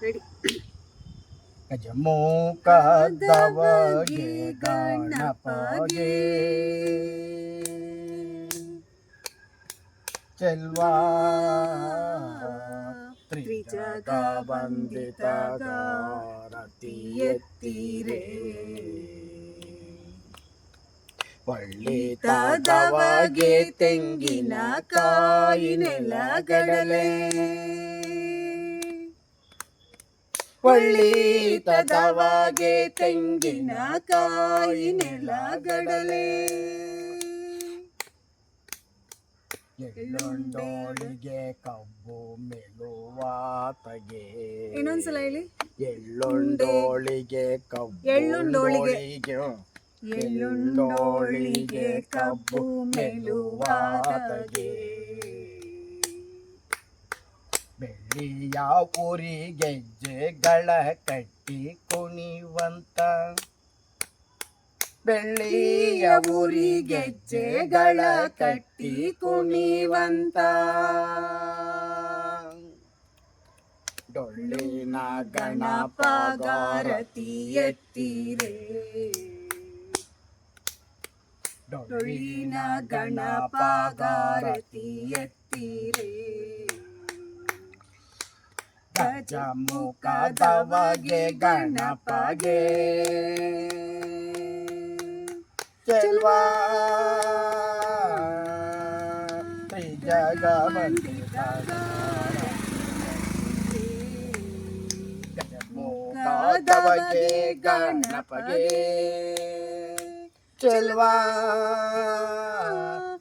Ready. ಗಜಮುಖದವಗೆ ಗಣಪಗೆ Chelva ತ್ರಿಜಗ ವಂದಿತ ಗಾರತಿ ಎತ್ತಿರೆ ಒಳ್ಳಿತದವಗೆ ತೆಂಗಿನ ಕಾಯಿ ನೆಲಗಡಲೆ ಒಳ್ಳಿತದವಗೆ ತೆಂಗಿನ ಕಾಯಿ ನೆಲಗಡಲೆ ಎಳ್ಳುಂಡೋಳಿಗೆ ಕಬ್ಬು ಮೆಲುವಾತಗೆ ಇನ್ನೊಂದ್ಸಲ ಹೇಳಿ. ಎಳ್ಳುಂಡೋಳಿಗೆ ಕಬ್ಬು ಎಳ್ಳುಂಡೋಳಿಗೆ ಕಬ್ಬು ಮೆಲುವಾತಗೆ ಬೆಳ್ಳಿಯ ಉರಿ ಗೆಜ್ಜೆಗಳ ಕಟ್ಟಿ ಕುಣಿವಂತ ಬೆಳ್ಳಿಯ ಉರಿ ಗೆಜ್ಜೆಗಳ ಕಟ್ಟಿ ಕುಣಿವಂತ ಡೊಳ್ಳಿನ ಗಣಪಗಾರತಿ ಎತ್ತಿರೆ ಡೊಳ್ಳಿನ ಗಣಪಗಾರತಿ ಎತ್ತಿರೆ ಗಜಮುಖದವಗೆ ಗಣಪಗೆ ಚೆಲ್ವಾ ತ್ರಿಜಗ ವಂದಿತ ಗಜಮುಖದವಗೆ ಗಣಪಗೆ ಚೆಲ್ವಾ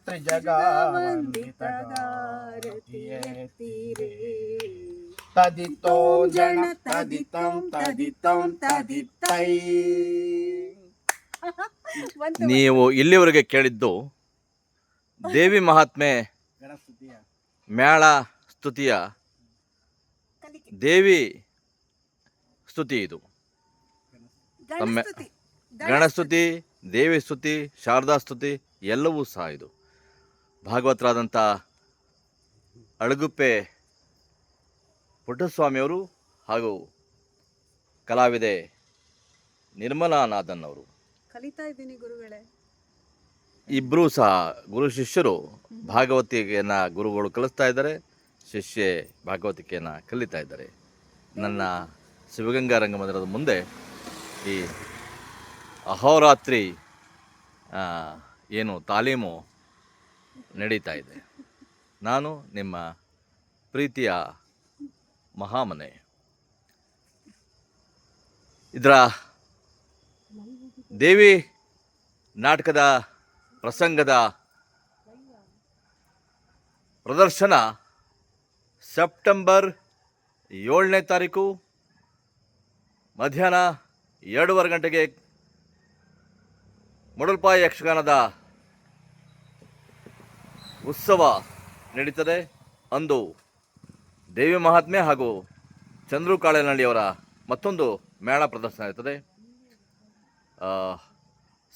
ತ್ರಿಜಗ ವಂದಿತ ಗಾರತಿ ಎತ್ತಿರೆ ತದಿತೋ ಜನ ತದಿತಂ ತದಿತಂ ತದಿತ್ತೈ. ನೀವು ಇಲ್ಲಿವರೆಗೆ ಕೇಳಿದ್ದು ದೇವಿ ಮಹಾತ್ಮೆ ಮೇಳ ಸ್ತುತಿಯ ದೇವಿ ಸ್ತುತಿ. ಇದು ಗಣಸ್ತುತಿ, ದೇವಿ ಸ್ತುತಿ, ಶಾರದಾ ಸ್ತುತಿ ಎಲ್ಲವೂ ಸಹ ಇದು ಭಾಗವತರಾದಂಥ ಅಳಗುಪ್ಪೆ ಪುಟ್ಟಸ್ವಾಮಿಯವರು ಹಾಗೂ ಕಲಾವಿದೆ ನಿರ್ಮಲಾ ನಾಥನ್ ಅವರು ಕಲಿತಾ ಇದ್ದೀನಿ ಗುರುಗಳೇ. ಇಬ್ಬರೂ ಸಹ ಗುರು ಶಿಷ್ಯರು ಭಾಗವತಿಕೆಯನ್ನು ಗುರುಗಳು ಕಲಿಸ್ತಾ ಇದ್ದಾರೆ, ಶಿಷ್ಯೆ ಭಾಗವತಿಕೆಯನ್ನು ಕಲಿತಾ ಇದ್ದಾರೆ. ನನ್ನ ಶಿವಗಂಗಾ ರಂಗಮಂದಿರದ ಮುಂದೆ ಈ ಅಹೋರಾತ್ರಿ ಏನು ತಾಲೀಮು ನಡೀತಾ ಇದೆ. ನಾನು ನಿಮ್ಮ ಪ್ರೀತಿಯ ಮಹಾಮನೆ. ಇದರ ದೇವಿ ನಾಟಕದ ಪ್ರಸಂಗದ ಪ್ರದರ್ಶನ ಸೆಪ್ಟೆಂಬರ್ 7ನೇ ತಾರೀಕು ಮಧ್ಯಾಹ್ನ 2:15 ಗಂಟೆಗೆ ಮೂಡಲ್ಪಾಯ ಯಕ್ಷಗಾನದ ಉತ್ಸವ ನಡೀತದೆ. ಅಂದು ದೇವಿ ಮಹಾತ್ಮೆ ಹಾಗೂ ಚಂದ್ರು ಕಾಳೆನಹಳ್ಳಿಯವರ ಮತ್ತೊಂದು ಮೇಳ ಪ್ರದರ್ಶನ ಇರ್ತದೆ.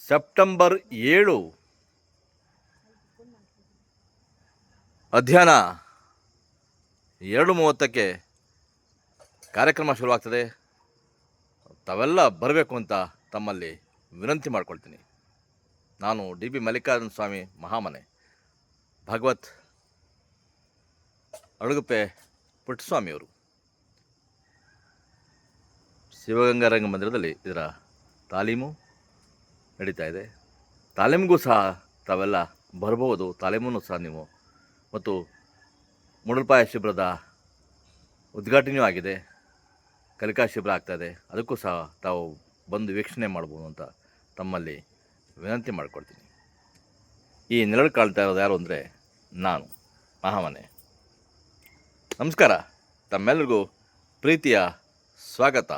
ಸೆಪ್ಟೆಂಬರ್ 7 ಮಧ್ಯಾಹ್ನ 2:30ಕ್ಕೆ ಕಾರ್ಯಕ್ರಮ ಶುರುವಾಗ್ತದೆ. ತಾವೆಲ್ಲ ಬರಬೇಕು ಅಂತ ತಮ್ಮಲ್ಲಿ ವಿನಂತಿ ಮಾಡ್ಕೊಳ್ತೀನಿ. ನಾನು ಡಿ ಬಿ ಮಲ್ಲಿಕಾರ್ಜುನ ಸ್ವಾಮಿ ಮಹಾಮನೆ, ಭಾಗವತ್ ಅಳಗುಪ್ಪೆ ಪುಟ್ಟಸ್ವಾಮಿಯವರು. ಶಿವಗಂಗಾ ರಂಗಮಂದಿರದಲ್ಲಿ ಇದರ ತಾಲೀಮು ನಡೀತಾ ಇದೆ. ತಾಲೀಮಿಗೂ ಸಹ ತಾವೆಲ್ಲ ಬರ್ಬೋದು. ತಾಲೀಮನ್ನು ಸಹ ನೀವು ಮತ್ತು ಮೂಡಲ್ಪಾಯ ಶಿಬಿರದ ಉದ್ಘಾಟನೆಯೂ ಆಗಿದೆ, ಕಲಿಕಾ ಶಿಬಿರ ಆಗ್ತಾಯಿದೆ. ಅದಕ್ಕೂ ಸಹ ತಾವು ಬಂದು ವೀಕ್ಷಣೆ ಮಾಡ್ಬೋದು ಅಂತ ತಮ್ಮಲ್ಲಿ ವಿನಂತಿ ಮಾಡಿಕೊಡ್ತೀನಿ. ಈ ನೆರಳು ಕಾಣ್ತಾ ಇರೋದು ಯಾರು ಅಂದರೆ ನಾನು ಮಹಾಮನೆ. ನಮಸ್ಕಾರ. ತಮ್ಮೆಲ್ಲರಿಗೂ ಪ್ರೀತಿಯ ಸ್ವಾಗತ.